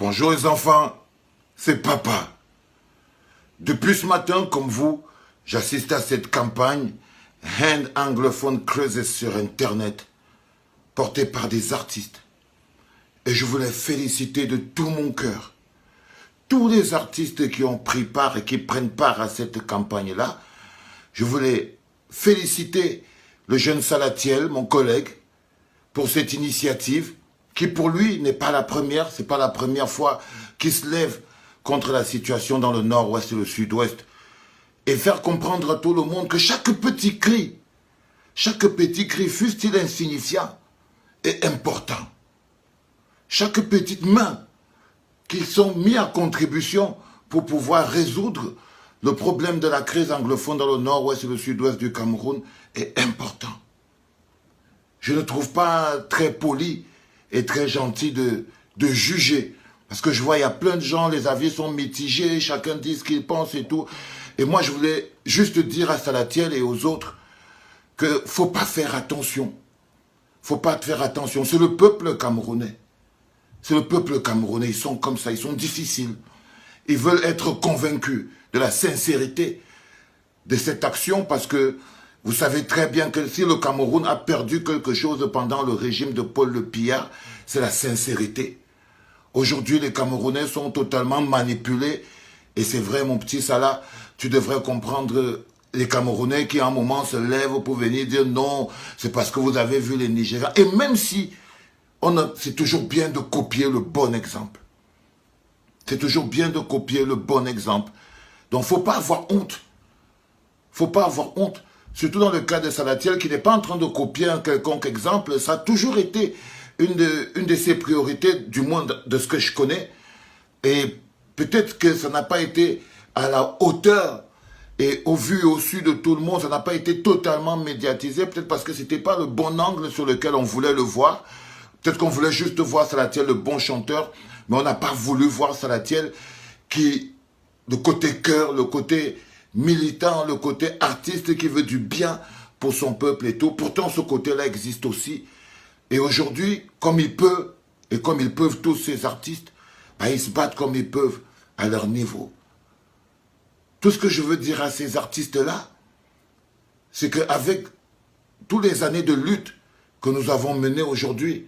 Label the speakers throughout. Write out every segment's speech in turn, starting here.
Speaker 1: Bonjour les enfants, c'est papa. Depuis ce matin, comme vous, j'assiste à cette campagne Hand Anglophone Cruises sur Internet, portée par des artistes. Et je voulais féliciter de tout mon cœur tous les artistes qui ont pris part et qui prennent part à cette campagne-là. Je voulais féliciter le jeune Salatiel, mon collègue, pour cette initiative qui pour lui n'est pas la première, c'est pas la première fois qu'il se lève contre la situation dans le nord-ouest et le sud-ouest et faire comprendre à tout le monde que chaque petit cri, fût-il insignifiant, est important. Chaque petite main qui sont mis à contribution pour pouvoir résoudre le problème de la crise anglophone dans le nord-ouest et le sud-ouest du Cameroun est important. Je ne trouve pas très poli et très gentil de juger. Parce que je vois, il y a plein de gens, les avis sont mitigés, chacun dit ce qu'il pense et tout. Et moi, je voulais juste dire à Salatiel et aux autres qu'il ne faut pas faire attention. Il ne faut pas faire attention. C'est le peuple camerounais. C'est le peuple camerounais. Ils sont comme ça, ils sont difficiles. Ils veulent être convaincus de la sincérité de cette action parce que vous savez très bien que si le Cameroun a perdu quelque chose pendant le régime de Paul Le Biya, c'est la sincérité. Aujourd'hui, les Camerounais sont totalement manipulés. Et c'est vrai, mon petit Salah, tu devrais comprendre les Camerounais qui, à un moment, se lèvent pour venir dire non, c'est parce que vous avez vu les Nigériens. Et même si c'est toujours bien de copier le bon exemple. C'est toujours bien de copier le bon exemple. Donc, il ne faut pas avoir honte. Il ne faut pas avoir honte. Surtout dans le cas de Salatiel, qui n'est pas en train de copier un quelconque exemple. Ça a toujours été une de ses priorités, du moins de ce que je connais. Et peut-être que ça n'a pas été à la hauteur et au vu et au su de tout le monde. Ça n'a pas été totalement médiatisé. Peut-être parce que ce n'était pas le bon angle sur lequel on voulait le voir. Peut-être qu'on voulait juste voir Salatiel, le bon chanteur. Mais on n'a pas voulu voir Salatiel qui, le côté cœur, le côté militant, le côté artiste qui veut du bien pour son peuple et tout. Pourtant, ce côté-là existe aussi. Et aujourd'hui, comme il peut, et comme ils peuvent tous ces artistes, ben, ils se battent comme ils peuvent à leur niveau. Tout ce que je veux dire à ces artistes-là, c'est qu'avec toutes les années de lutte que nous avons menées aujourd'hui,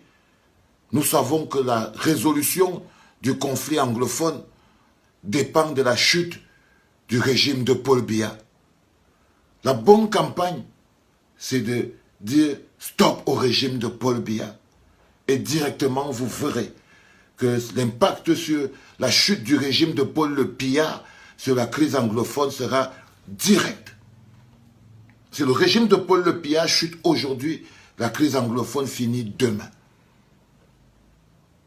Speaker 1: nous savons que la résolution du conflit anglophone dépend de la chute du régime de Paul Biya. La bonne campagne, c'est de dire stop au régime de Paul Biya. Et directement, vous verrez que l'impact sur la chute du régime de Paul Biya sur la crise anglophone sera direct. Si le régime de Paul Biya chute aujourd'hui, la crise anglophone finit demain.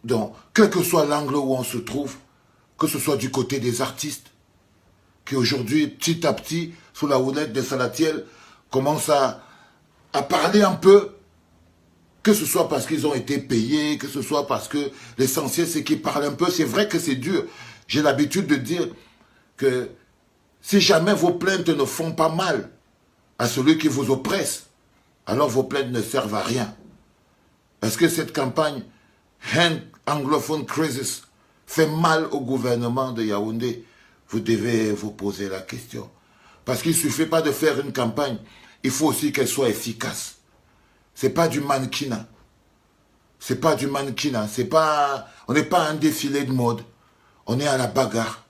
Speaker 1: Donc, quel que soit l'angle où on se trouve, que ce soit du côté des artistes, qui aujourd'hui, petit à petit, sous la houlette de Salatiel, commencent à parler un peu, que ce soit parce qu'ils ont été payés, que ce soit parce que l'essentiel c'est qu'ils parlent un peu. C'est vrai que c'est dur. J'ai l'habitude de dire que si jamais vos plaintes ne font pas mal à celui qui vous oppresse, alors vos plaintes ne servent à rien. Est-ce que cette campagne Hand Anglophone Crisis fait mal au gouvernement de Yaoundé? Vous devez vous poser la question. Parce qu'il ne suffit pas de faire une campagne, il faut aussi qu'elle soit efficace. Ce n'est pas du mannequinat. C'est pas du mannequinat. On n'est pas à un défilé de mode. On est à la bagarre.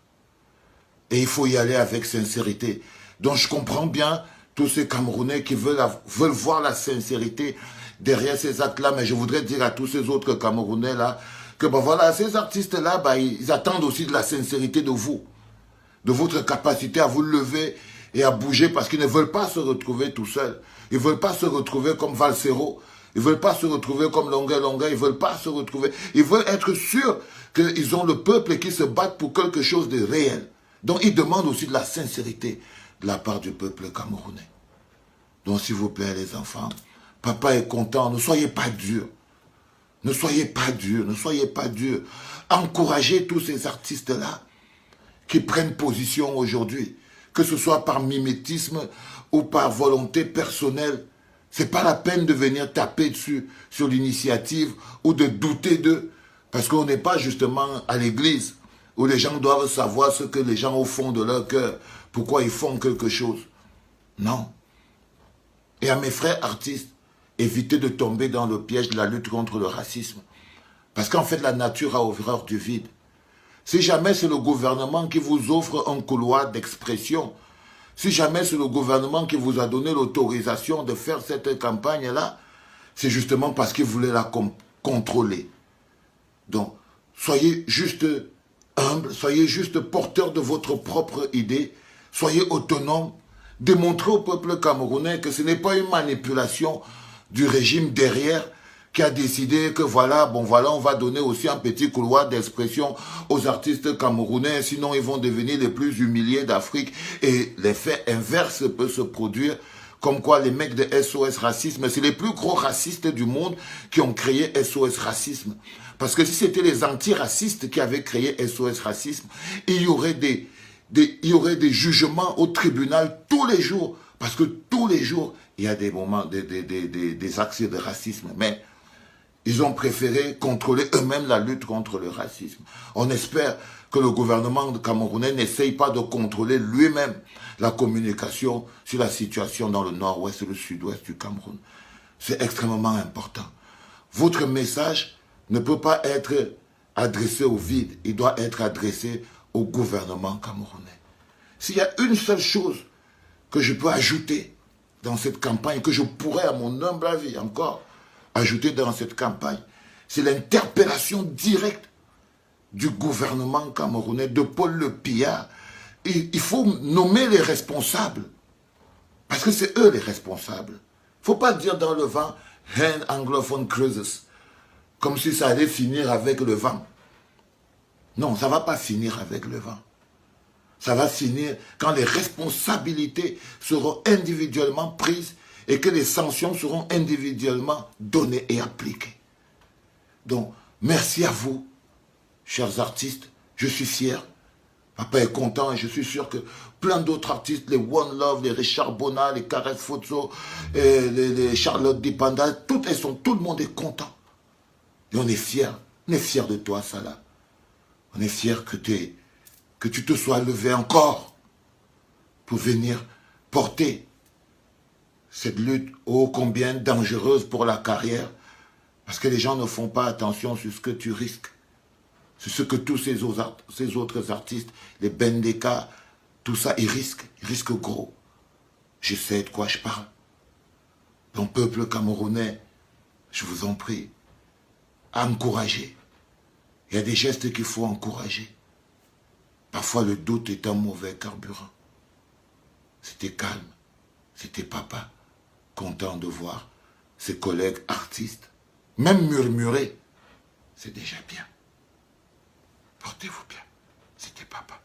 Speaker 1: Et il faut y aller avec sincérité. Donc je comprends bien tous ces Camerounais qui veulent voir la sincérité derrière ces actes-là. Mais je voudrais dire à tous ces autres Camerounais-là que ben voilà, ces artistes-là, ben, ils attendent aussi de la sincérité de vous. De votre capacité à vous lever et à bouger parce qu'ils ne veulent pas se retrouver tout seuls. Ils ne veulent pas se retrouver comme Valsero. Ils ne veulent pas se retrouver comme Longa. Ils ne veulent pas se retrouver. Ils veulent être sûrs qu'ils ont le peuple et qu'ils se battent pour quelque chose de réel. Donc ils demandent aussi de la sincérité de la part du peuple camerounais. Donc s'il vous plaît les enfants, papa est content, ne soyez pas durs. Ne soyez pas durs, ne soyez pas durs. Encouragez tous ces artistes-là qui prennent position aujourd'hui, que ce soit par mimétisme ou par volonté personnelle. Ce n'est pas la peine de venir taper dessus sur l'initiative ou de douter d'eux. Parce qu'on n'est pas justement à l'église où les gens doivent savoir ce que les gens au fond de leur cœur, pourquoi ils font quelque chose. Non. Et à mes frères artistes, évitez de tomber dans le piège de la lutte contre le racisme. Parce qu'en fait, la nature a horreur du vide. Si jamais c'est le gouvernement qui vous offre un couloir d'expression, si jamais c'est le gouvernement qui vous a donné l'autorisation de faire cette campagne-là, c'est justement parce qu'il voulait la contrôler. Donc, soyez juste humble, soyez juste porteur de votre propre idée, soyez autonome, démontrez au peuple camerounais que ce n'est pas une manipulation du régime derrière qui a décidé que voilà, bon voilà, on va donner aussi un petit couloir d'expression aux artistes camerounais, sinon ils vont devenir les plus humiliés d'Afrique. Et l'effet inverse peut se produire, comme quoi les mecs de SOS Racisme, c'est les plus gros racistes du monde qui ont créé SOS Racisme. Parce que si c'était les antiracistes qui avaient créé SOS Racisme, il y aurait des jugements au tribunal tous les jours. Parce que tous les jours, il y a des moments, des actes de racisme. Mais ils ont préféré contrôler eux-mêmes la lutte contre le racisme. On espère que le gouvernement camerounais n'essaye pas de contrôler lui-même la communication sur la situation dans le nord-ouest et le sud-ouest du Cameroun. C'est extrêmement important. Votre message ne peut pas être adressé au vide. Il doit être adressé au gouvernement camerounais. S'il y a une seule chose que je peux ajouter dans cette campagne, que je pourrais, à mon humble avis encore, ajouter dans cette campagne, c'est l'interpellation directe du gouvernement camerounais, de Paul Le Pillard. Il faut nommer les responsables, parce que c'est eux les responsables. Il ne faut pas dire dans le vent « Hand anglophone cruises », comme si ça allait finir avec le vent. Non, ça ne va pas finir avec le vent. Ça va finir quand les responsabilités seront individuellement prises et que les sanctions seront individuellement données et appliquées. Donc, merci à vous, chers artistes. Je suis fier. Papa est content et je suis sûr que plein d'autres artistes, les One Love, les Richard Bona, les Kareth Fozo, les Charlotte Dipanda, tout le monde est content. Et on est fiers. On est fiers de toi, Salah. On est fiers que tu te sois levé encore pour venir porter cette lutte ô combien dangereuse pour la carrière, parce que les gens ne font pas attention sur ce que tu risques, sur ce que tous ces autres artistes, les Bendeka, tout ça, ils risquent gros. Je sais de quoi je parle. Donc, peuple camerounais, je vous en prie, encouragez. Il y a des gestes qu'il faut encourager. Parfois, le doute est un mauvais carburant. C'était calme, c'était papa, content de voir ses collègues artistes, même murmurer, c'est déjà bien. Portez-vous bien, c'était papa.